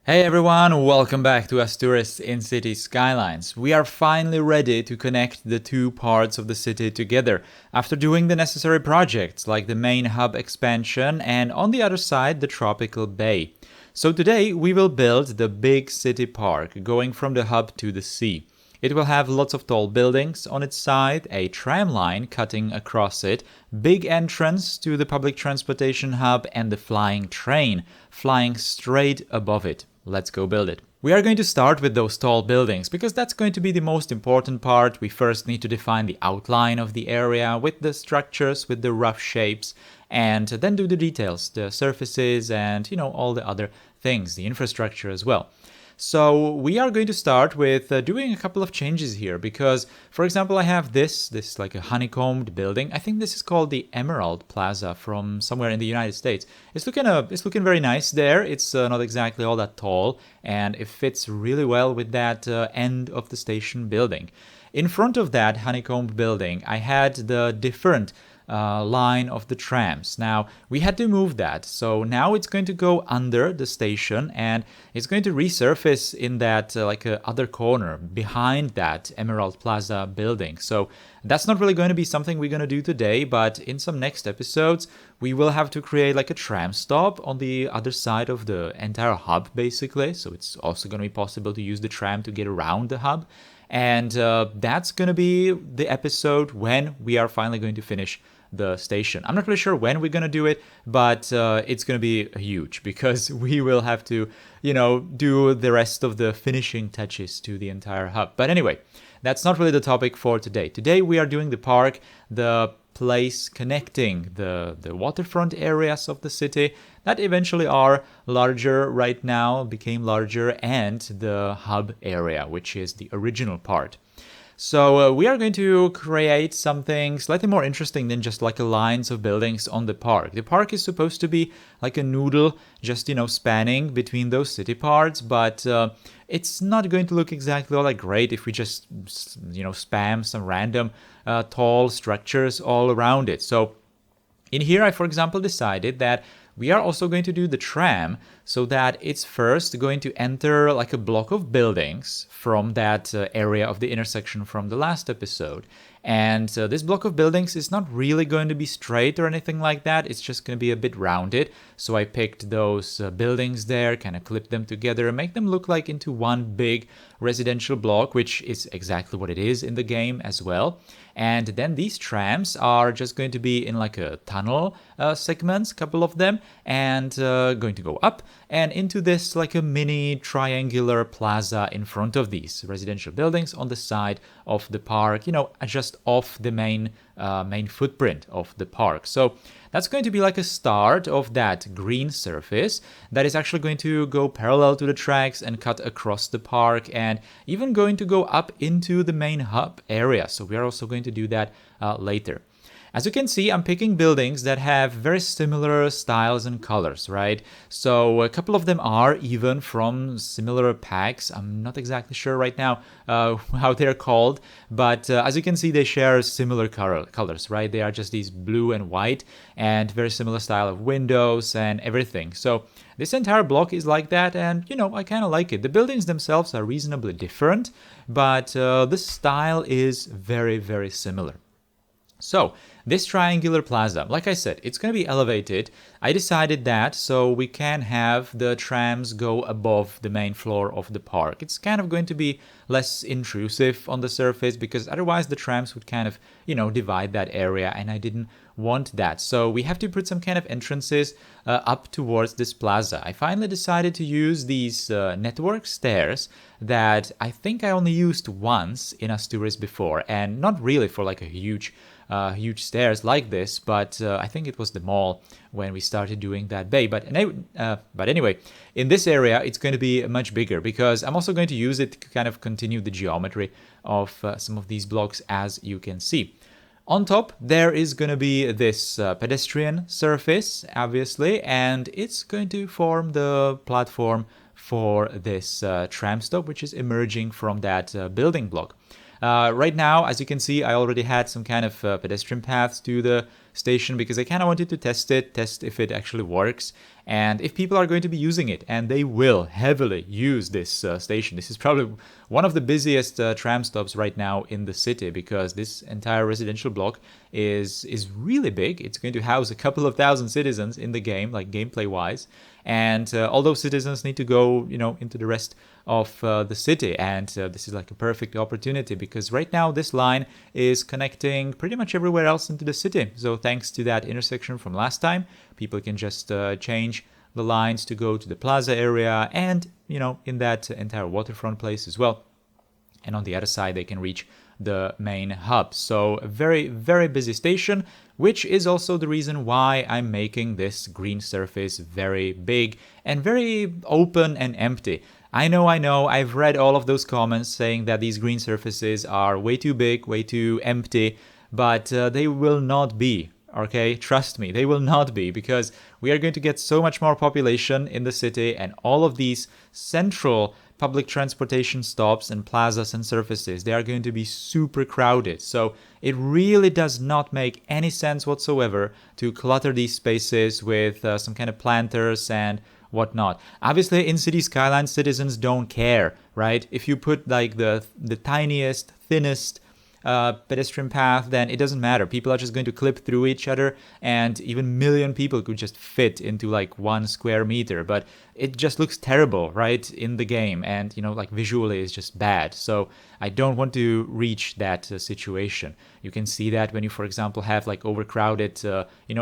Hey everyone, welcome back to Asturis in City Skylines. We are finally ready to connect the two parts of the city together after doing the necessary projects like the main hub expansion and on the other side the tropical bay. So today we will build the big city park going from the hub to the sea. It will have lots of tall buildings on its side, a tram line cutting across it, big entrance to the public transportation hub, and the flying train flying straight above it. Let's go build it. We are going to start with those tall buildings because that's going to be the most important part. We first need to define the outline of the area with the structures, with the rough shapes, and then do the details, the surfaces and, all the other things, the infrastructure as well. So we are going to start with doing a couple of changes here because, for example, I have this like a honeycombed building. I think this is called the Emerald Plaza from somewhere in the United States. It's looking very nice there. It's not exactly all that tall, and it fits really well with that end of the station building. In front of that honeycombed building, I had the different line of the trams. Now we had to move that, so now it's going to go under the station and it's going to resurface in that other corner behind that Emerald Plaza building. So that's not really going to be something we're going to do today, but in some next episodes we will have to create like a tram stop on the other side of the entire hub basically, so it's also going to be possible to use the tram to get around the hub. And that's going to be the episode when we are finally going to finish the station. I'm not really sure when we're going to do it, but it's going to be huge because we will have to, do the rest of the finishing touches to the entire hub. But anyway, that's not really the topic for today. Today we are doing the park, the place connecting the waterfront areas of the city that eventually are larger right now, became larger, and the hub area, which is the original part. So we are going to create something slightly more interesting than just like a lines of buildings on the park. The park is supposed to be like a noodle, just spanning between those city parts, but it's not going to look exactly all that great if we just spam some random tall structures all around it. So in here, I, for example, decided that we are also going to do the tram so that it's first going to enter like a block of buildings from that area of the intersection from the last episode. And this block of buildings is not really going to be straight or anything like that. It's just going to be a bit rounded. So I picked those buildings there, kind of clipped them together and make them look like into one big residential block, which is exactly what it is in the game as well. And then these trams are just going to be in like a tunnel segments, couple of them, and going to go up and into this like a mini triangular plaza in front of these residential buildings on the side of the park, just off the main footprint of the park. So that's going to be like a start of that green surface that is actually going to go parallel to the tracks and cut across the park and even going to go up into the main hub area. So we are also going to do that later. As you can see, I'm picking buildings that have very similar styles and colors, right? So a couple of them are even from similar packs. I'm not exactly sure right now how they're called, but as you can see, they share similar colors, right? They are just these blue and white and very similar style of windows and everything. So this entire block is like that, and I kind of like it. The buildings themselves are reasonably different, but the style is very, very similar. So this triangular plaza, like I said, it's going to be elevated. I decided that so we can have the trams go above the main floor of the park. It's kind of going to be less intrusive on the surface because otherwise the trams would kind of, divide that area, and I didn't want that. So we have to put some kind of entrances up towards this plaza. I finally decided to use these network stairs that I think I only used once in Asturis before, and not really for like a huge stairs like this, but I think it was the mall when we started doing that bay. But anyway, in this area, it's going to be much bigger because I'm also going to use it to kind of continue the geometry of some of these blocks, as you can see. On top, there is going to be this pedestrian surface, obviously, and it's going to form the platform for this tram stop, which is emerging from that building block. Right now, as you can see, I already had some kind of pedestrian paths to the station because I kind of wanted to test if it actually works, and if people are going to be using it, and they will heavily use this station. This is probably one of the busiest tram stops right now in the city because this entire residential block is really big. It's going to house a couple of thousand citizens in the game, like gameplay wise, and all those citizens need to go, into the rest of the city, and this is like a perfect opportunity because right now this line is connecting pretty much everywhere else into the city. So thanks to that intersection from last time, people can just change the lines to go to the plaza area and, in that entire waterfront place as well. And on the other side, they can reach the main hub. So a very, very busy station, which is also the reason why I'm making this green surface very big and very open and empty. I know, I've read all of those comments saying that these green surfaces are way too big, way too empty, but they will not be. Okay, trust me, they will not be, because we are going to get so much more population in the city, and all of these central public transportation stops and plazas and surfaces, they are going to be super crowded. So it really does not make any sense whatsoever to clutter these spaces with some kind of planters and whatnot. Obviously, in City Skylines, citizens don't care, right? If you put like the tiniest, thinnest pedestrian path, then it doesn't matter. People are just going to clip through each other, and even million people could just fit into like 1 square meter. But it just looks terrible, right, in the game, and like visually it's just bad. So I don't want to reach that situation. You can see that when you, for example, have like overcrowded,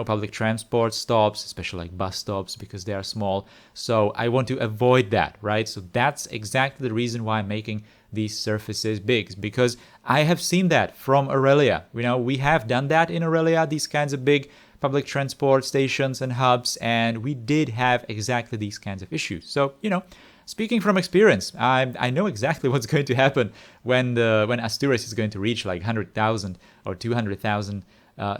public transport stops, especially like bus stops, because they are small. So I want to avoid that, right? So that's exactly the reason why I'm making these surfaces big, because I have seen that from Aurelia. We have done that in Aurelia, these kinds of big public transport stations and hubs, and we did have exactly these kinds of issues. So, speaking from experience, I know exactly what's going to happen when Asturis is going to reach like 100,000 or 200,000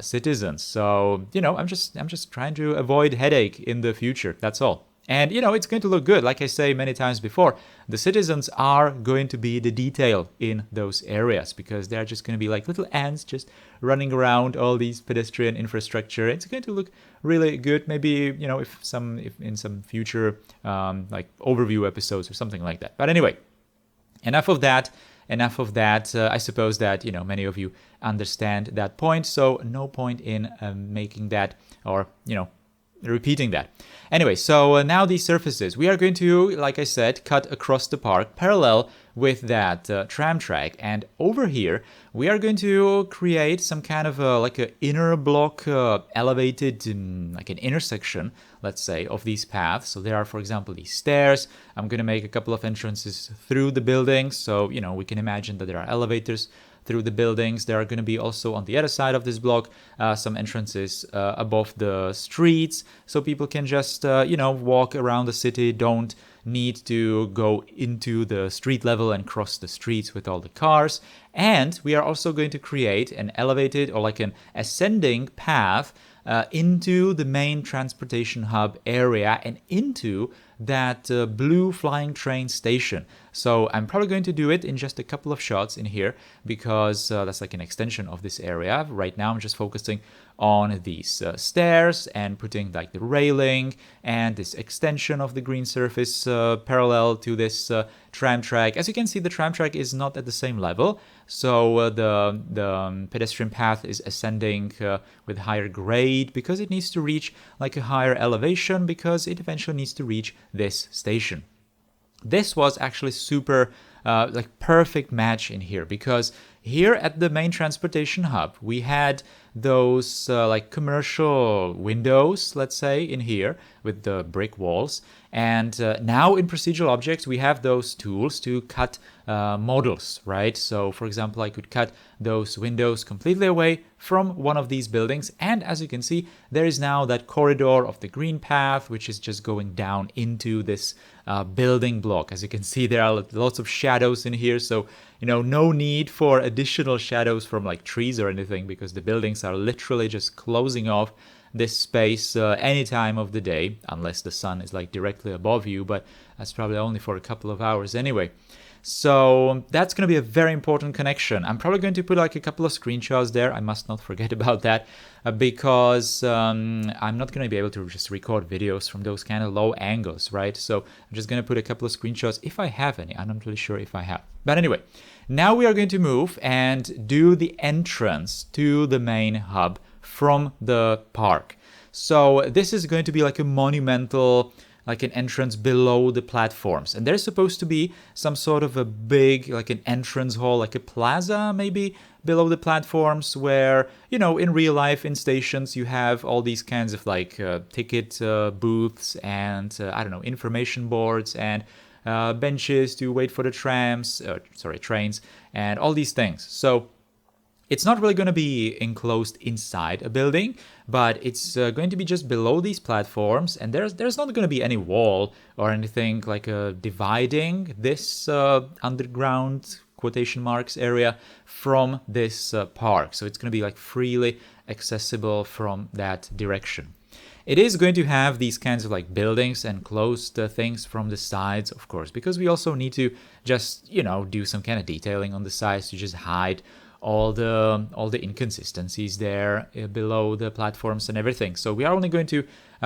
citizens. So, I'm just trying to avoid headache in the future. That's all. And, it's going to look good. Like I say many times before, the citizens are going to be the detail in those areas, because they're just going to be like little ants just running around all these pedestrian infrastructure. It's going to look really good. Maybe, if in some future like overview episodes or something like that. But anyway, enough of that. I suppose that, many of you understand that point. So no point in making that or, repeating that. Anyway, so now these surfaces, we are going to, like I said, cut across the park parallel with that tram track, and over here we are going to create some kind of like an inner block elevated, like an intersection, let's say, of these paths. So there are, for example, these stairs. I'm going to make a couple of entrances through the buildings, so we can imagine that there are elevators through the buildings. There are going to be also on the other side of this block some entrances above the streets, so people can just walk around the city, don't need to go into the street level and cross the streets with all the cars. And we are also going to create an elevated or like an ascending path into the main transportation hub area and into that blue flying train station. So I'm probably going to do it in just a couple of shots in here, because that's like an extension of this area. Right now I'm just focusing on these stairs and putting like the railing and this extension of the green surface parallel to this tram track. As you can see, the tram track is not at the same level, so the pedestrian path is ascending with higher grade because it needs to reach like a higher elevation, because it eventually needs to reach this station. This was actually super like perfect match in here, because here at the main transportation hub we had those like commercial windows, let's say, in here with the brick walls, and now in procedural objects we have those tools to cut models, right? So for example, I could cut those windows completely away from one of these buildings, and as you can see, there is now that corridor of the green path which is just going down into this building block. As you can see, there are lots of shadows in here, so no need for additional shadows from like trees or anything, because the buildings are literally just closing off this space any time of the day, unless the sun is like directly above you, but that's probably only for a couple of hours anyway. So that's going to be a very important connection. I'm probably going to put like a couple of screenshots there. I must not forget about that because I'm not going to be able to just record videos from those kind of low angles, right? So I'm just going to put a couple of screenshots if I have any. I'm not really sure if I have. But anyway, now we are going to move and do the entrance to the main hub from the park. So this is going to be like a monumental, like an entrance below the platforms, and there's supposed to be some sort of a big, like an entrance hall, like a plaza maybe below the platforms, where, you know, in real life in stations you have all these kinds of like ticket booths and I don't know, information boards and benches to wait for the trains and all these things. So it's not really going to be enclosed inside a building, but it's going to be just below these platforms, and there's not going to be any wall or anything like dividing this underground quotation marks area from this park. So it's going to be like freely accessible from that direction. It is going to have these kinds of like buildings and closed things from the sides, of course, because we also need to just, you know, do some kind of detailing on the sides to just hide all the inconsistencies there below the platforms and everything. So we are only going to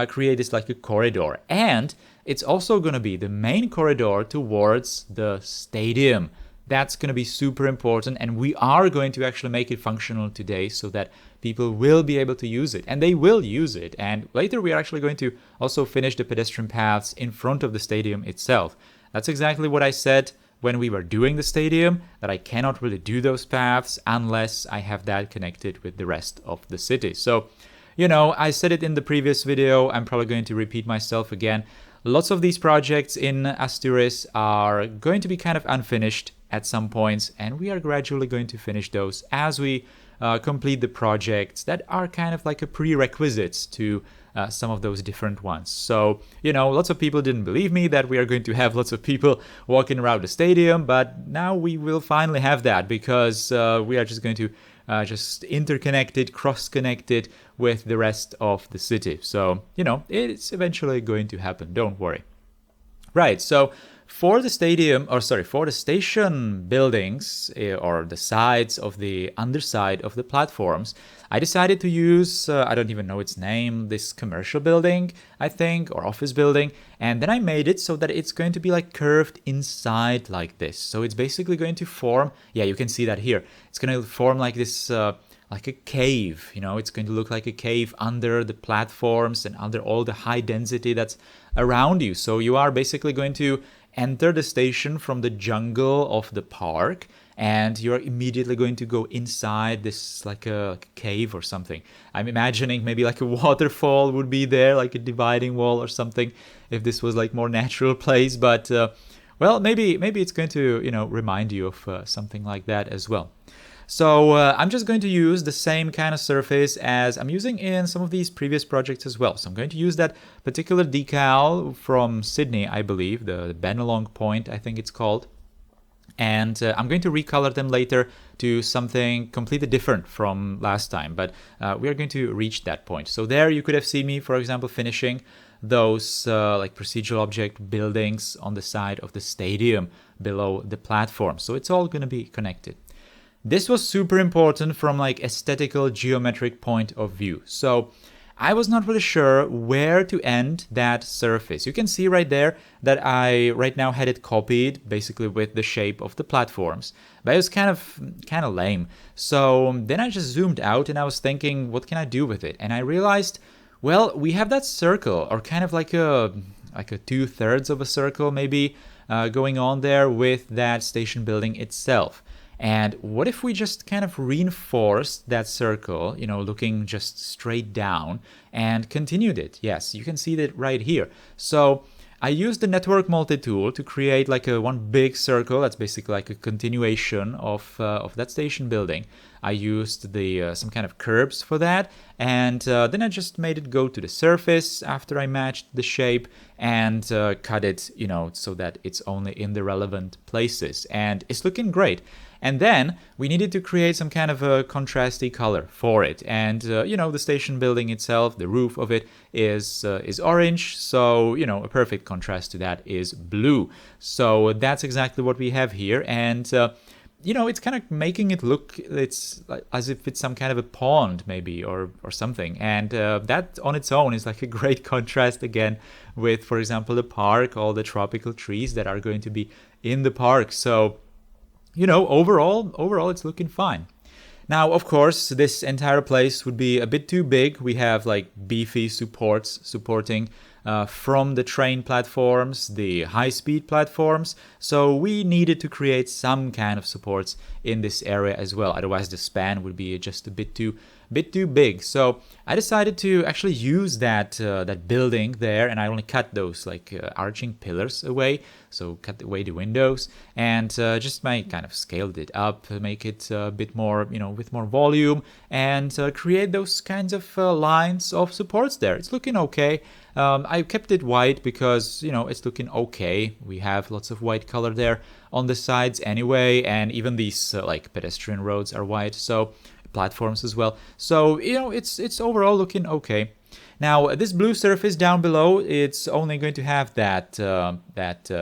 create this like a corridor, and it's also going to be the main corridor towards the stadium. That's going to be super important, and we are going to actually make it functional today so that people will be able to use it, and they will use it. And later we are actually going to also finish the pedestrian paths in front of the stadium itself. That's exactly what I said when we were doing the stadium, that I cannot really do those paths unless I have that connected with the rest of the city. So, you know, I said it in the previous video, I'm probably going to repeat myself again. Lots of these projects in Asturis are going to be kind of unfinished at some points, and we are gradually going to finish those as we complete the projects that are kind of like a prerequisites to some of those different ones. So, you know, lots of people didn't believe me that we are going to have lots of people walking around the stadium, but now we will finally have that, because we are just going to just interconnected, cross-connected with the rest of the city. So, you know, it's eventually going to happen, don't worry. Right, so for the station buildings, or the sides of the underside of the platforms, I decided to use, I don't even know its name, this commercial building, I think, or office building, and then I made it so that it's going to be like curved inside like this. So it's basically going to form, yeah, you can see that here. It's going to form like this, like a cave, you know, it's going to look like a cave under the platforms and under all the high density that's around you. So you are basically going to enter the station from the jungle of the park, and you're immediately going to go inside this like a cave or something. I'm imagining maybe like a waterfall would be there, like a dividing wall or something, if this was like more natural place. But well, maybe it's going to, you know, remind you of something like that as well. So I'm just going to use the same kind of surface as I'm using in some of these previous projects as well. So I'm going to use that particular decal from Sydney, I believe, the Benelong Point, I think it's called. And I'm going to recolor them later to something completely different from last time, but we are going to reach that point. So there you could have seen me, for example, finishing those like procedural object buildings on the side of the stadium below the platform. So it's all going to be connected. This was super important from like aesthetical geometric point of view. So I was not really sure where to end that surface. You can see right there that I right now had it copied basically with the shape of the platforms, but it was kind of lame. So then I just zoomed out and I was thinking, what can I do with it? And I realized, well, we have that circle, or kind of like a 2/3 of a circle maybe going on there with that station building itself. And what if we just kind of reinforced that circle, you know, looking just straight down, and continued it? Yes, you can see that right here. So I used the network multi-tool to create like one big circle that's basically like a continuation of that station building. I used the some kind of curbs for that, and then I just made it go to the surface after I matched the shape and cut it, so that it's only in the relevant places, and it's looking great. And then we needed to create some kind of a contrasty color for it. And, the station building itself, the roof of it is orange. So, a perfect contrast to that is blue. So that's exactly what we have here. And, it's kind of making it look as if it's some kind of a pond maybe or something. And that on its own is like a great contrast again with, for example, the park, all the tropical trees that are going to be in the park. So, overall it's looking fine. Now, of course, this entire place would be a bit too big. We have like beefy supports supporting from the train platforms, the high-speed platforms. So we needed to create some kind of supports in this area as well. Otherwise, the span would be just a bit too big. So I decided to actually use that building there, and I only cut those arching pillars away. So cut away the windows and just kind of scaled it up, make it a bit more, with more volume, and create those kinds of lines of supports there. It's looking okay. I kept it white because, it's looking okay. We have lots of white color there on the sides anyway, and even these pedestrian roads are white, so platforms as well. So, it's overall looking okay. Now, this blue surface down below, it's only going to have that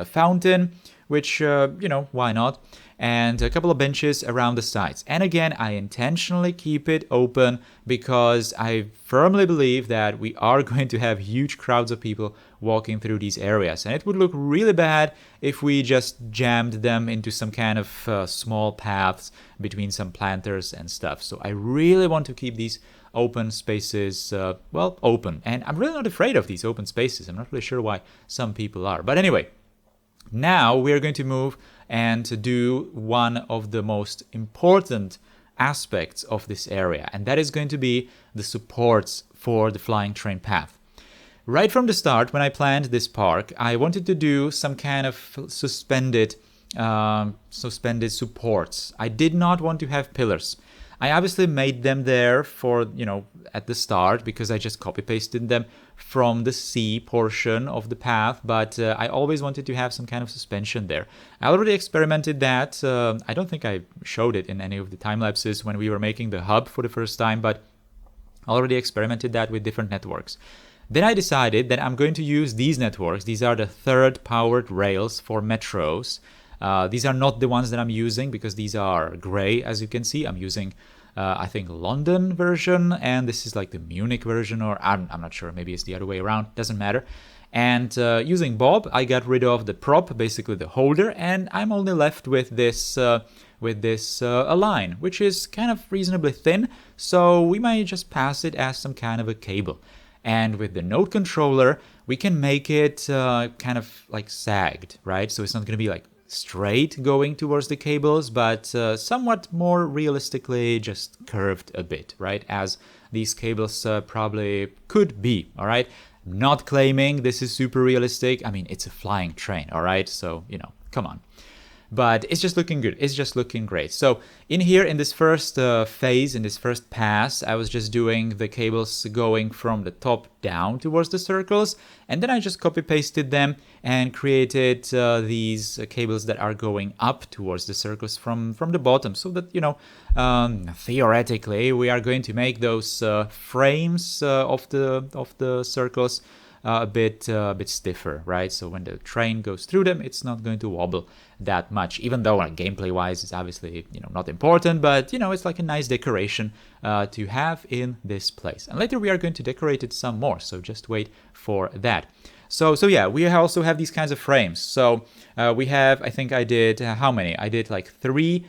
fountain, which, why not? And a couple of benches around the sides. And again, I intentionally keep it open because I firmly believe that we are going to have huge crowds of people walking through these areas. And it would look really bad if we just jammed them into some kind of small paths between some planters and stuff. So I really want to keep these open spaces, open. And I'm really not afraid of these open spaces. I'm not really sure why some people are. But anyway, now we are going to move and to do one of the most important aspects of this area, and that is going to be the supports for the flying train path. Right from the start, when I planned this park, I wanted to do some kind of suspended supports. I did not want to have pillars. I obviously made them there for, at the start because I just copy-pasted them from the C portion of the path, but I always wanted to have some kind of suspension there. I already experimented that. I don't think I showed it in any of the time lapses when we were making the hub for the first time, but I already experimented that with different networks. Then I decided that I'm going to use these networks. These are the third powered rails for metros. These are not the ones that I'm using because these are gray, as you can see. I'm using, I think, London version, and this is like the Munich version, or I'm not sure, maybe it's the other way around, doesn't matter. And using Bob, I got rid of the prop, basically the holder, and I'm only left with this line, which is kind of reasonably thin, so we might just pass it as some kind of a cable. And with the node controller, we can make it kind of like sagged, right? So it's not going to be like straight going towards the cables, but somewhat more realistically just curved a bit, right? As these cables probably could be, all right? Not claiming this is super realistic. I mean, it's a flying train, all right? So, come on. But it's just looking good. It's just looking great. So in here, in this first phase, in this first pass, I was just doing the cables going from the top down towards the circles. And then I just copy-pasted them and created these cables that are going up towards the circles from the bottom. So that, theoretically, we are going to make those frames of the circles a bit stiffer, right? So when the train goes through them, it's not going to wobble that much, even though gameplay-wise it's obviously not important, but it's like a nice decoration to have in this place. And later we are going to decorate it some more, so just wait for that. So yeah, we also have these kinds of frames. So we have, I think I did, how many? I did like 3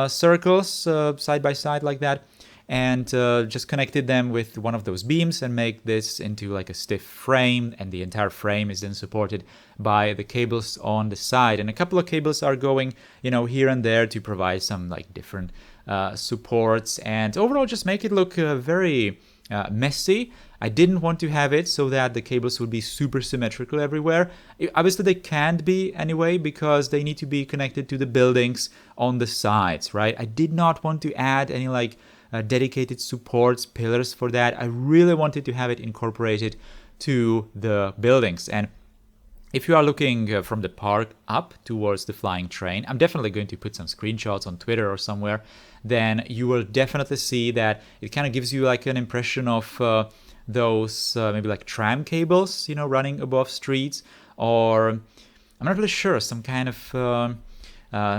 circles side by side like that, and just connected them with one of those beams and make this into like a stiff frame, and the entire frame is then supported by the cables on the side, and a couple of cables are going here and there to provide some like different supports, and overall just make it look very messy. I didn't want to have it so that the cables would be super symmetrical everywhere. Obviously, they can't be anyway because they need to be connected to the buildings on the sides, right? I did not want to add any like dedicated supports, pillars for that. I really wanted to have it incorporated to the buildings. And if you are looking from the park up towards the flying train, I'm definitely going to put some screenshots on Twitter or somewhere, then you will definitely see that it kind of gives you like an impression of those maybe like tram cables, you know, running above streets, or I'm not really sure, some kind of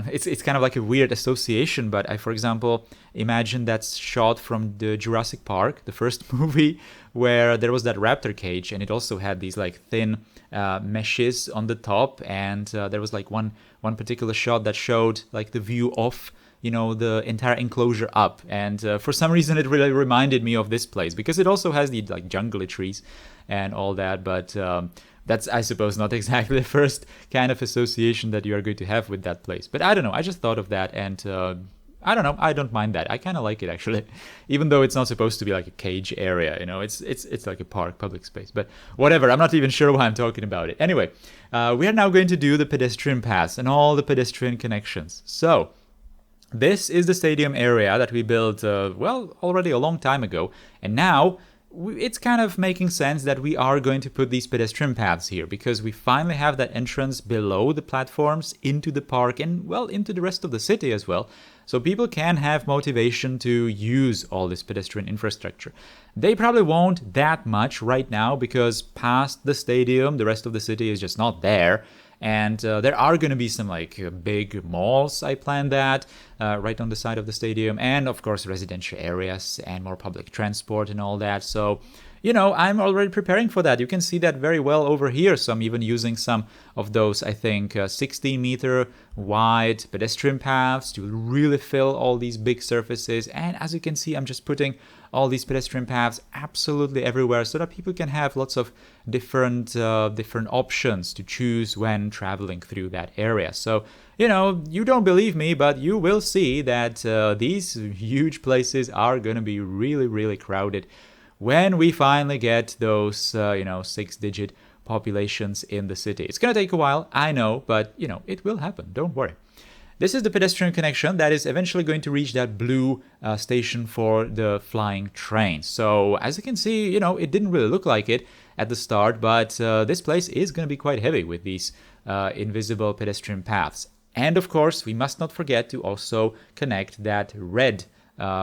it's kind of like a weird association, but I, for example, imagine that shot from the Jurassic Park, the first movie, where there was that raptor cage, and it also had these like thin meshes on the top, and there was like one particular shot that showed like the view of, you know, the entire enclosure up, and for some reason it really reminded me of this place because it also has the like jungly trees and all that, but that's, I suppose, not exactly the first kind of association that you are going to have with that place. But I don't know, I just thought of that, and I don't know, I don't mind that. I kind of like it, actually, even though it's not supposed to be like a cage area, you know, it's like a park, public space. But whatever, I'm not even sure why I'm talking about it. Anyway, we are now going to do the pedestrian paths and all the pedestrian connections. So this is the stadium area that we built, well, already a long time ago, and now it's kind of making sense that we are going to put these pedestrian paths here because we finally have that entrance below the platforms into the park and, well, into the rest of the city as well. So people can have motivation to use all this pedestrian infrastructure. They probably won't that much right now because past the stadium, the rest of the city is just not there. And there are going to be some like big malls, I plan that, right on the side of the stadium. And of course, residential areas and more public transport and all that. So, you know, I'm already preparing for that. You can see that very well over here. So I'm even using some of those, I think, 16-meter wide pedestrian paths to really fill all these big surfaces. And as you can see, I'm just putting all these pedestrian paths absolutely everywhere so that people can have lots of different options to choose when traveling through that area. So, you know, you don't believe me, but you will see that these huge places are going to be really, really crowded when we finally get those, you know, 6-digit populations in the city. It's going to take a while, I know, but, you know, it will happen. Don't worry. This is the pedestrian connection that is eventually going to reach that blue station for the flying train. So as you can see, you know, it didn't really look like it at the start, but this place is going to be quite heavy with these invisible pedestrian paths. And of course, we must not forget to also connect that red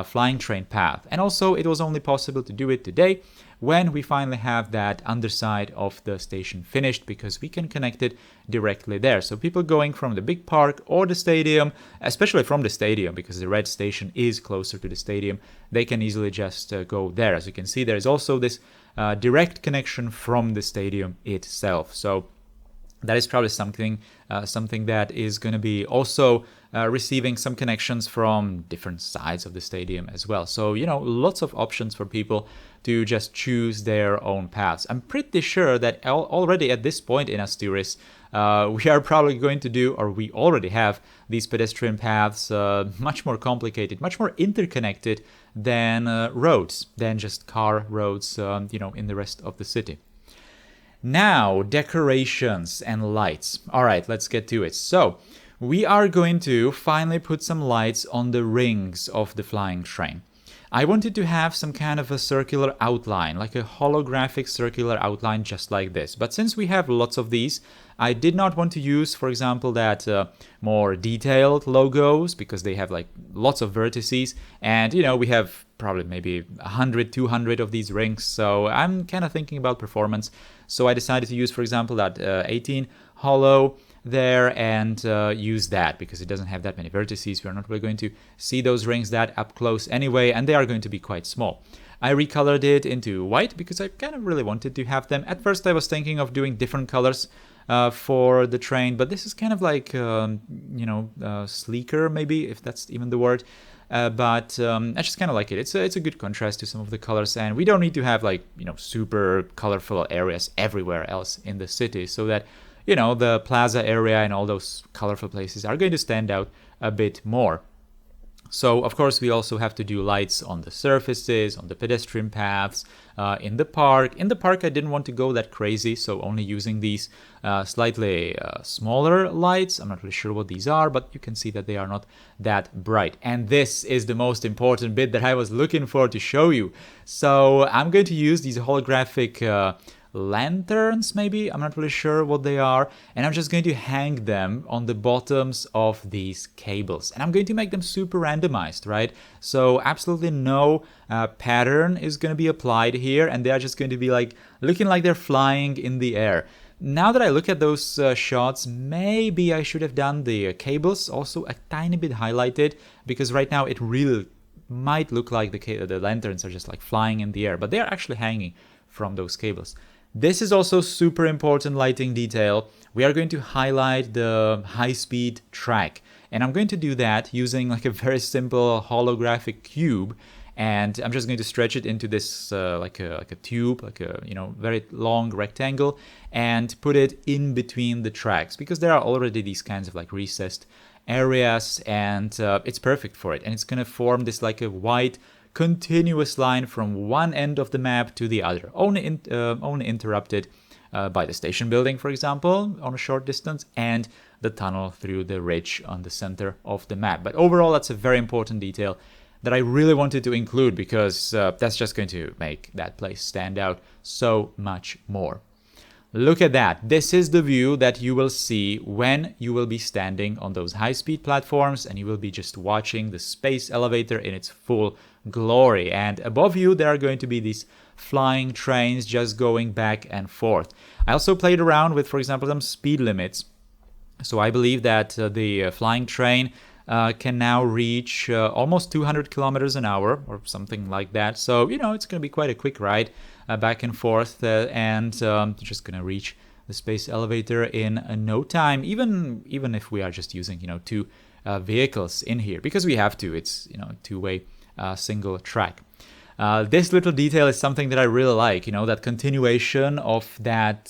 flying train path. And also, it was only possible to do it today when we finally have that underside of the station finished, because we can connect it directly there. So people going from the big park or the stadium, especially from the stadium, because the red station is closer to the stadium, they can easily just go there. As you can see, there is also this direct connection from the stadium itself. So that is probably something that is going to be also receiving some connections from different sides of the stadium as well. So, you know, lots of options for people to just choose their own paths. I'm pretty sure that already at this point in Asturis, we are probably going to do, or we already have, these pedestrian paths much more complicated, much more interconnected than roads, than just car roads, you know, in the rest of the city. Now, decorations and lights. All right, let's get to it. So, we are going to finally put some lights on the rings of the flying train. I wanted to have some kind of a circular outline, like a holographic circular outline just like this. But since we have lots of these, I did not want to use, for example, that more detailed logos, because they have like lots of vertices. And, you know, we have probably maybe 100, 200 of these rings. So I'm kind of thinking about performance. So I decided to use, for example, that 18 holo there and use that because it doesn't have that many vertices. We're not really going to see those rings that up close anyway, and they are going to be quite small. I recolored it into white because I kind of really wanted to have them. At first I was thinking of doing different colors for the train, but this is kind of like, you know, sleeker maybe, if that's even the word. But I just kind of like it. It's a good contrast to some of the colors, and we don't need to have like, you know, super colorful areas everywhere else in the city, so that, you know, the plaza area and all those colorful places are going to stand out a bit more. So, of course, we also have to do lights on the surfaces, on the pedestrian paths, in the park. In the park, I didn't want to go that crazy, so only using these slightly smaller lights. I'm not really sure what these are, but you can see that they are not that bright. And this is the most important bit that I was looking for to show you. So I'm going to use these holographic lanterns, maybe, I'm not really sure what they are, and I'm just going to hang them on the bottoms of these cables, and I'm going to make them super randomized, right? So absolutely no pattern is going to be applied here, and they are just going to be like looking like they're flying in the air. Now that I look at those shots, maybe I should have done the cables also a tiny bit highlighted, because right now it really might look like the lanterns are just like flying in the air, but they are actually hanging from those cables. This is also super important lighting detail. We are going to highlight the high-speed track, and I'm going to do that using like a very simple holographic cube, and I'm just going to stretch it into this like a tube, like a very long rectangle, and put it in between the tracks, because there are already these kinds of like recessed areas, and it's perfect for it, and it's going to form this like a white continuous line from one end of the map to the other, only interrupted by the station building, for example, on a short distance, and the tunnel through the ridge on the center of the map. But overall, that's a very important detail that I really wanted to include, because that's just going to make that place stand out so much more. Look at that. This is the view that you will see when you will be standing on those high-speed platforms, and you will be just watching the space elevator in its full glory. And above you, there are going to be these flying trains just going back and forth. I also played around with, for example, some speed limits. So I believe that the flying train can now reach almost 200 kilometers an hour or something like that. So, it's going to be quite a quick ride back and forth, and just going to reach the space elevator in no time, even if we are just using, two vehicles in here, because we have to. It's, two-way single track. This little detail is something that I really like, that continuation of that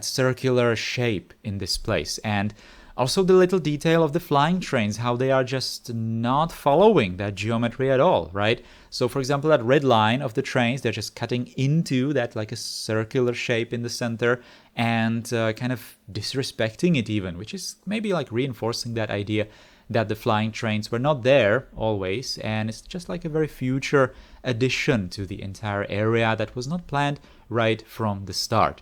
circular shape in this place. And also the little detail of the flying trains, how they are just not following that geometry at all, right? So for example, that red line of the trains, they're just cutting into that like a circular shape in the center, and kind of disrespecting it even, which is maybe like reinforcing that idea that the flying trains were not there always, and it's just like a very future addition to the entire area that was not planned right from the start.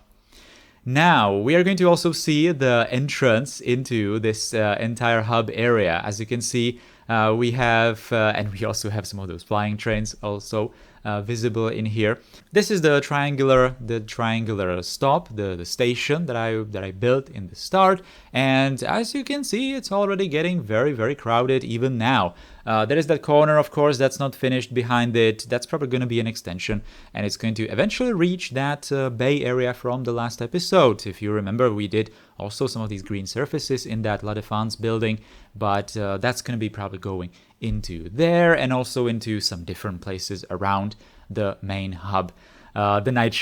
Now, we are going to also see the entrance into this entire hub area. As you can see, we have, and we also have some of those flying trains also visible in here. This is the triangular stop, the station that I built in the start, and as you can see, it's already getting very, very crowded even now. There is that corner, of course, that's not finished behind it. That's probably going to be an extension, and it's going to eventually reach that bay area from the last episode. If you remember, we did also some of these green surfaces in that La Défense building, but that's going to be probably going into there, and also into some different places around the main hub. The night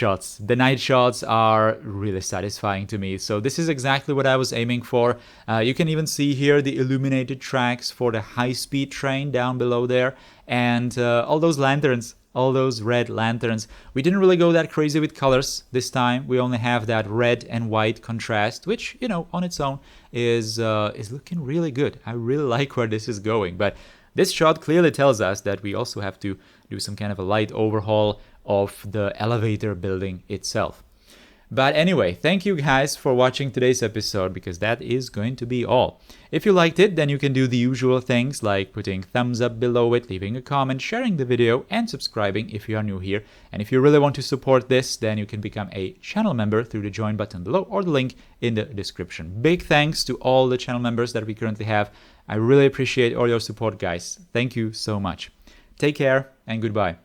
shots are really satisfying to me. So this is exactly what I was aiming for. You can even see here the illuminated tracks for the high-speed train down below there, and all those lanterns, all those red lanterns. We didn't really go that crazy with colors this time. We only have that red and white contrast, which, on its own is looking really good. I really like where this is going, but this shot clearly tells us that we also have to do some kind of a light overhaul of the elevator building itself. But anyway, thank you guys for watching today's episode, because that is going to be all. If you liked it, then you can do the usual things like putting thumbs up below it, leaving a comment, sharing the video, and subscribing if you are new here. And if you really want to support this, then you can become a channel member through the join button below or the link in the description. Big thanks to all the channel members that we currently have. I really appreciate all your support, guys. Thank you so much. Take care and goodbye.